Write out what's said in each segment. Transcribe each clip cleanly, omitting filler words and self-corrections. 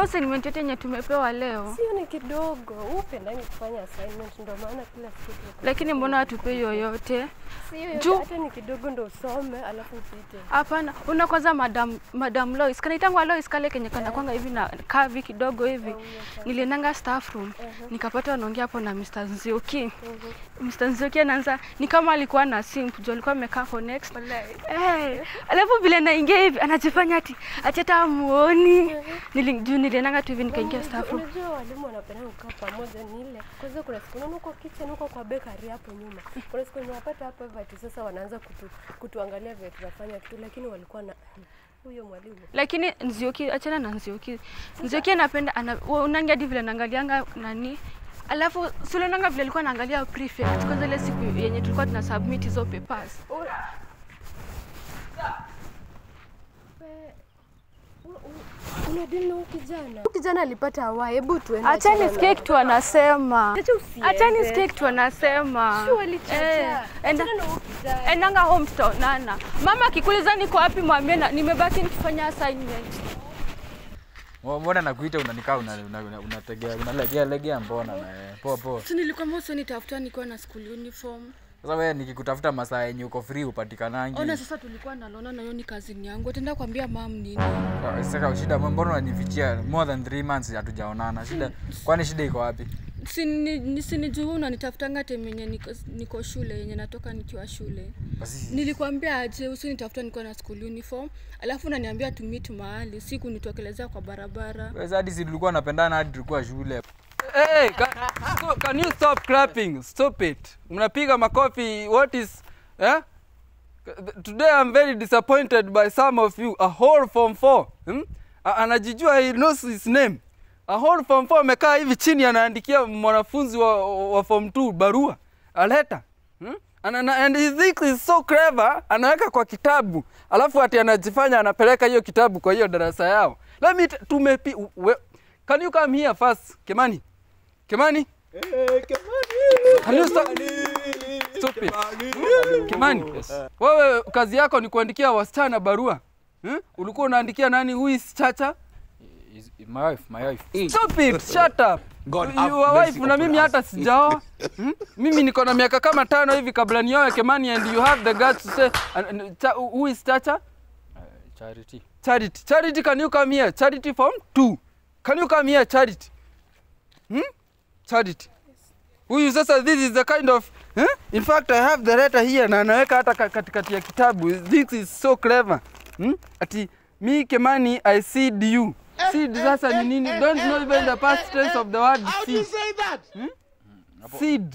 assignment yote yenye tumepewa leo. Sio ni kidogo. Upendani kufanya assignment ndio maana kila siku. Lakini mbona hatupe yoyote? Sio hata ni kidogo ndio usome alafu upite. Hapana, una kwanza Madam Lois. Kanaitangwa Lois kale kenye kana kwanga hivi na kavi kidogo hivi. Niliendanga staff room. Nikapata wanaongea hapo na Mr. Nzioki. Mr. Nzioki anaanza ni kama alikuwa na simp, jo alikuwa amekaa for next. Alafu vile naingia hivi anajifanya ati hata muoni. Niliendanga tu hivi nikaingia staff room. Unajua walimu wanapenda kukaa pamoja ni ile. Kwanza kuna siku unaona uko kitchen uko kwa bakery hapo nyuma. Kuna siku unapata hapo hivi ati sasa wanaanza kutuangalia vile tunafanya kitu, lakini walikuwa na huyo mwalimu. Lakini Nzioki, achana na Nzioki. Nzioki anapenda unaangalia hadi vile anaangalianga nani. Alafu sule nanga vile alikuwa anaangalia prefect kwanza ile siku yenye tulikuwa tuna submit hizo papers. Unadili na kijana. Kijana alipata hawa, hebu tuende. Acha nisikie kitu anasema. Acha nisikie kitu anasema. Sio alichacha. Endanga hometown nana. Mama akikuuliza niko wapi mwambie nimebaki nikifanya assignment. Mbona nakuita unanikaa unategea unalegea mbona na poa. Si nilikuwa mmoja nitafuta niko na school uniform. Sasa wewe nikikutafuta masaa yenye uko free upatikanangi. Ona sasa tulikuwa nalona na hiyo ni kazini yangu. Utaenda kuambia mam nini? Sasa shida mbona unanifichia more than 3 months hatujaonana. Shida kwani shida iko wapi? Sinijua unanitafutanga time yenye niko shule yenye natoka nikiwa shule. Nilikwambia aje usinitafuta niko na school uniform, alafu unaniambia to meet mahali, siku nitokelezea kwa barabara. Wewe hadi si tulikuwa tunapendana hadi tulikuwa shule. Hey, can you stop clapping? Stop it. Mnapiga makofi. What is Today I'm very disappointed by some of you. A whole form 4. Anajijua he knows his name. A whole form 4 amekaa hivi chini anaandikia mwanafunzi wa form 2 barua. A letter. And he thinks he's so clever. Anaweka kwa kitabu. Alafu ati anajifanya anapeleka hiyo kitabu kwa hiyo darasa yao. Let me can you come here first, Kimani? Kimani? Can you stop it? Kimani? Yes. Wewe kazi yako ni kuandikia wasichana barua. Ulikuwa unaandikia nani? Who is Chacha? My wife. Stop it. Shut up. Your wife na mimi hata sijaoa. Mimi niko na miaka kama 5 hivi kabla nioe Kimani, and you have the guts to say who is Chacha? Charity, can you come here? Charity form 2. Can you come here, Charity? Charity. Huyu sasa, this is the kind of in fact I have the letter here na anaweka hata katikati ya kitabu. This is so clever. Ati me Kimani I seed you. Seed sasa ni nini? Don't know even the past tense of the word seed. How do you say that? Seed.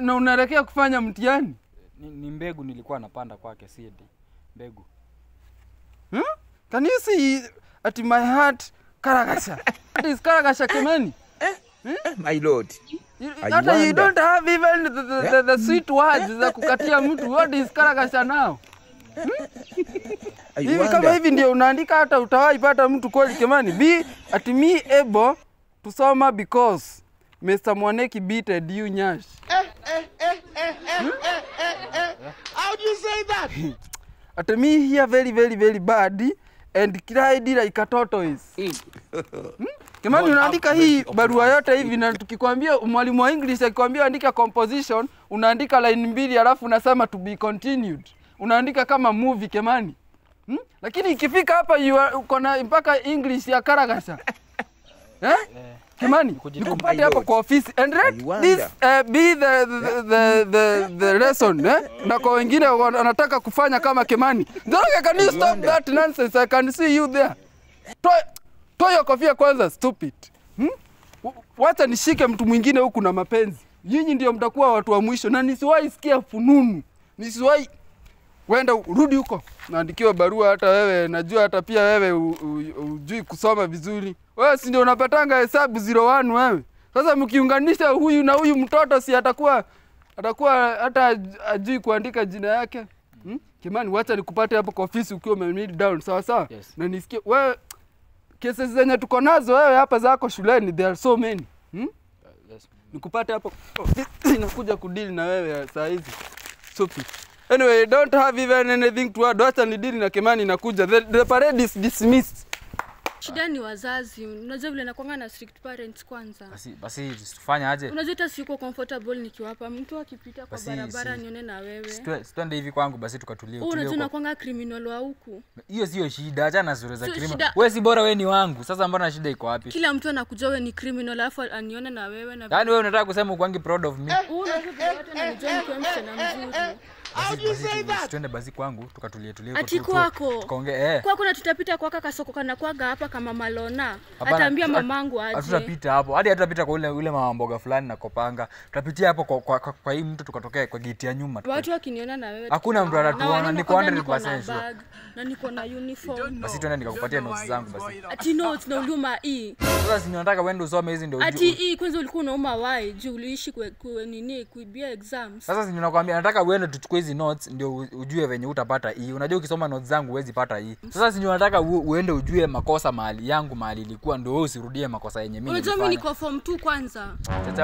Na unaelekea kufanya mtihani? Ni mbegu nilikuwa napanda kwake, seed. Mbegu. Can you see at my heart Karagasha? What is Karagasha, Kimani? My lord. You don't have even the sweet words za kukatia mtu. What is Karagasha now? Hivi kama hivi ndio unaandika hata utawahi pata mtu kweli Kimani? Be at me able to soma because Mr. Mwaneki beated you nyash. How do you say that? At me here very bad and cried like a tortoise. Kimani unaandika hii barua yote hivi na tukikwambia mwalimu wa English akikwambia andika composition, unaandika line 2 alafu unasema to be continued. Unaandika kama movie Kimani. Lakini ikifika hapa uko na mpaka English ya Karagasha. Kimani, nikupate hapa kwa ofisi and let this be the lesson, na kwa wengine wanataka kufanya kama Kimani. Doroge, can you stop that nonsense? I can see you there. Toa hiyo kofia kwanza, stupid. Wacha nishike mtu mwingine huku na mapenzi. Nyinyi ndio mtakuwa watu wa mwisho na nisiwahi sikia fununu. Nisiwahi wenda rudi huko. Naandikiwa barua hata wewe, najua hata pia wewe hujui kusoma vizuri. Wewe si ndio unapatanga hesabu 01 wewe. Sasa mkiunganisha huyu na huyu mtoto si atakuwa hata ajui kuandika jina yake. Kimani, wacha nikupate hapo kwa ofisi ukiwa ume-kneel down, sawa sawa? Yes. Na nisikie wewe cases zenye tuko nazo wewe hapa zako shuleni, there are so many. Yes. Nikupate hapo inakuja kudeal na wewe saa hizi. Stupid. Anyway, don't have even anything to add. Wacha ni deal na Kimani inakuja. The parade is dismissed. Shida ni wazazi. Unajua vile nakuanga na strict parents kwanza. Basi tufanye aje? Unajua hata siko comfortable nikiwa hapa. Mtu akipita kwa barabara nione na wewe. Twende hivi kwangu basi tukatulie. Unajua nakuanga criminal wa huku. Hiyo sio shida, acha na sura za criminal. Wewe si bora wewe ni wangu. Sasa mbona shida iko wapi? Kila mtu anakujua wewe ni criminal alafu anione na wewe na yaani wewe unataka kusema ukwangi proud of me? Unajua watu wananijua nikiwa msichana mzuri. Twende basi kwangu tukatulie Ati kwako. Tukaongee Kwako na tutapita kwa kaka soko kana kwaga hapa kama Malona. Ataambia mamangu aje. Tutapita hapo. Hadi hatutapita kwa ule mama mboga fulani na Kopanga. Tutapitia hapo kwa hii mtu tukatokea kwa gate ya nyuma. Watu wakiniona na wewe. Hakuna mtu atatuona, ni 100% sure. Na niko na uniform. Basi twende nikakupatia notes zangu basi. Ati notes na uliuma hii. Sasa si nataka uende usome hizi ndio ujue. Ati hii kwanza ulikuwa unauma why? Je, uliishi kuibia exams. Sasa si ninakwambia nataka uende tuchukue hizi notes ndio ujue venye utapata hii. Unajua ukisoma notes zangu huwezi pata hii. Sasa si nataka uende ujue makosa mahali yangu mahali ilikuwa ndio wewe usirudie makosa yenye mimi nilifanya. Unajua mimi niko form 2 kwanza.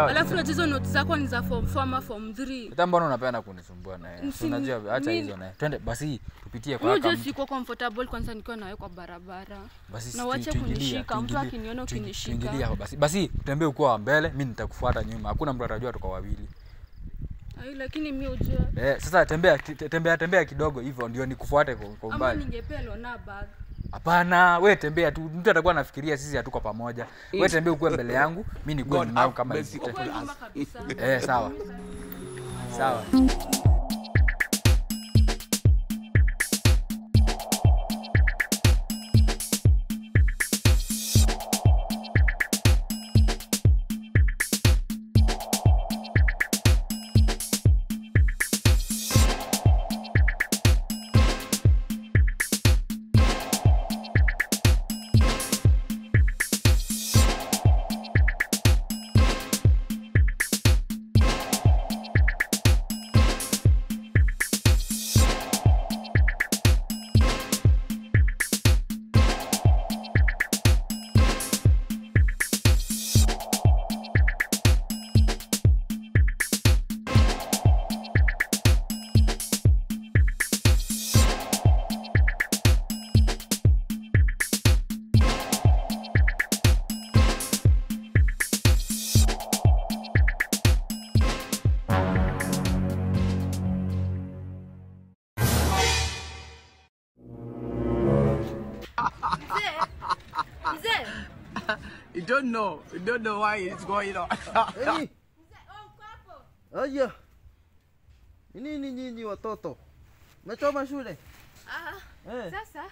Alafu unajua notes zako ni za form 4 ama form 3. Hata mbona unapenda kunisumbua naye? Unajua acha hizo naye. Twende basi tupitie kwa kama. Unajua siko comfortable kwanza nikiwa nawe kwa barabara. Basi na wacha kunishika, mtu akiniona ukinishika. Tuingilia basi utembee uko mbele, mimi nitakufuata nyuma. Hakuna mtu atajua tuko wawili. Ai lakini mimi ujue. Sasa tembea kidogo hivyo ndio nikufuate kwa umbali. Ama ningepelo na bag. Hapana, wewe tembea tu. Mtu atakuwa anafikiria sisi hatuko pamoja. Wewe tembea uko mbele yangu, mimi niko nyuma kama hivi. Sawa. Sawa. You don't know why it's going on. Hey. Aya. Nini nyinyi watoto? Mmechoma shule? Sasa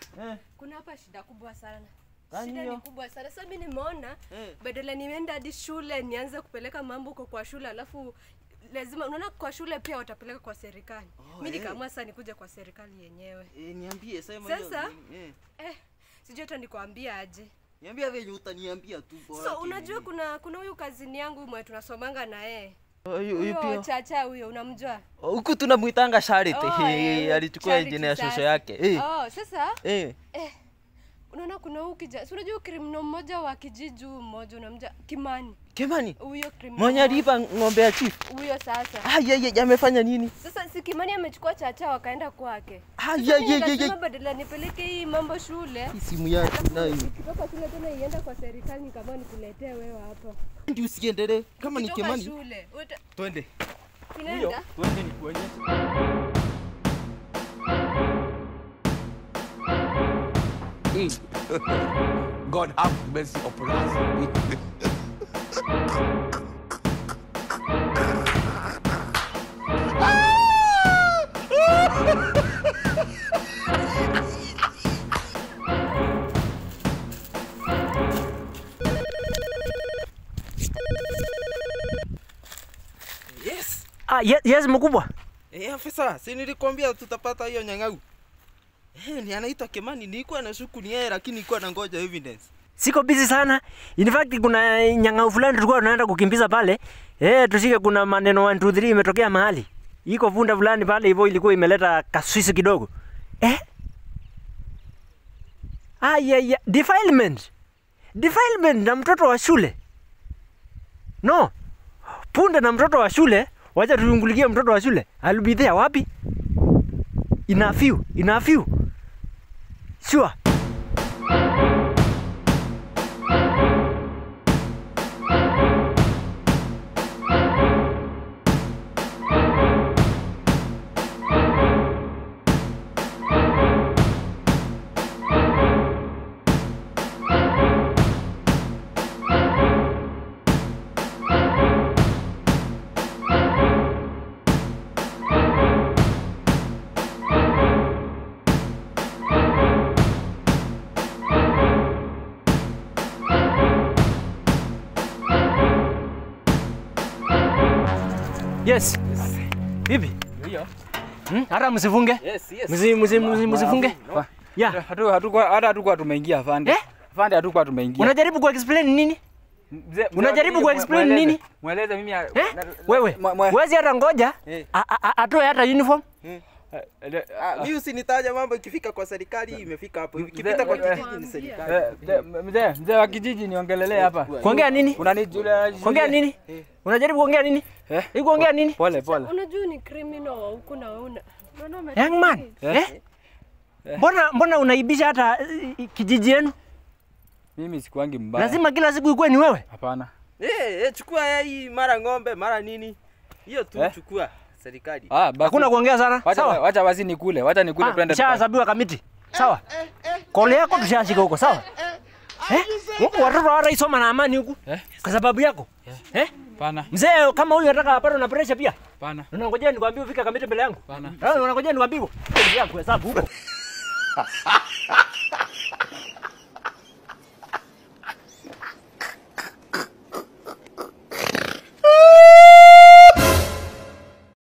kuna hapa shida kubwa sana. Gani Shida hiyo? ni kubwa sana. Sasa mimi nimeona badala nienda hadi shule nianze kupeleka mambo kwa shule alafu lazima unaona kwa shule pia watapeleka kwa serikali. Mimi nikaamua sasa nikuje kwa serikali yenyewe. Niambie sema hiyo. Sasa sijui hata nikwambia aje. Niambia venye utaniambia tu bora. So unajua kuna huyu kazini yangu mwe tunasomanga na yeye. Huyu pia. Chacha huyo unamjua? Huku tunamuitanga Charity. Alichukua engineer shosho yake. Sasa unaona kuna huyu kijana. Si unajua criminal mmoja wa kijiji mmoja unamjua Kimani. Kimani? Huyo criminal. Mwenye alipa ng'ombe ya chief. Huyo sasa. Yeye amefanya nini? Sasa si Kimani amechukua Chacha wakaenda kwake. Yeye badala nipeleke hii mambo shule. Simu yake nayo. Kutoka shule tena ienda kwa serikali kama nikuletee wewe hapa. Ndio usiendelee. Kama ni Kimani. Shule. Twende. Tunaenda. Twende nikuonyeshe. God have mercy upon us. Yes. Yes mkubwa. Afisa, si nilikwambia tutapata hiyo nyang'au. Ni anaitwa Kimani, nilikuwa nashuku ni yeye lakini nilikuwa nangoja evidence. Siko busy sana. In fact kuna nyang'au fulani tulikuwa tunaenda kukimbiza pale. Tushike kuna maneno 1 2 3 imetokea mahali. Iko vunda fulani pale hivyo ilikuwa imeleta kaswisi kidogo. Defilement na mtoto wa shule. No. Punde na mtoto wa shule, wacha tushughulikie mtoto wa shule. I'll be there wapi? In a few. Sure. Yes. Vipi? Hiyo. Hata msifunge. Yes, yes. Msifunge. Yeah. Hatukuwa tumeingia afande. Afande hatukuwa tumeingia. Unajaribu ku-explain nini? Unajaribu ku-explain nini? Mueleze mimi wewe. Wezi hata ngoja. Atoe hata uniform. Mimi usinitaja mambo ikifika kwa serikali imefika hapo. Ikipita kwa kijiji ni serikali. Mzee wa kijiji niongelelee hapa. Kuongea nini? Unanijua. Kuongea nini? Unajaribu kuongea nini? Hii kuongea nini? Pole. Unajua ni criminal huko na una. Young man. Mbona unaibisha hata kijiji yenu? Mimi sikuangi mbaya. Lazima kila siku ikuwe ni wewe? Hapana. Chukua hii mara ng'ombe, mara nini. Hiyo tu chukua serikali. Hakuna kuongea sana. Sawa? Wacha basi nikule. Wacha nikule twende. Tushahesabiwa kamiti. Sawa? Kole yako tushashika huko, sawa? Watoto hawataisoma na amani huku. Kwa sababu yako. Hapana. Mzee kama huyu anataka apate na pressure pia. Hapana. Unangojea nikwambie ufike kamiti mbele yangu. Hapana. Unangojea nikwambie. Ndio kuhesabu huko.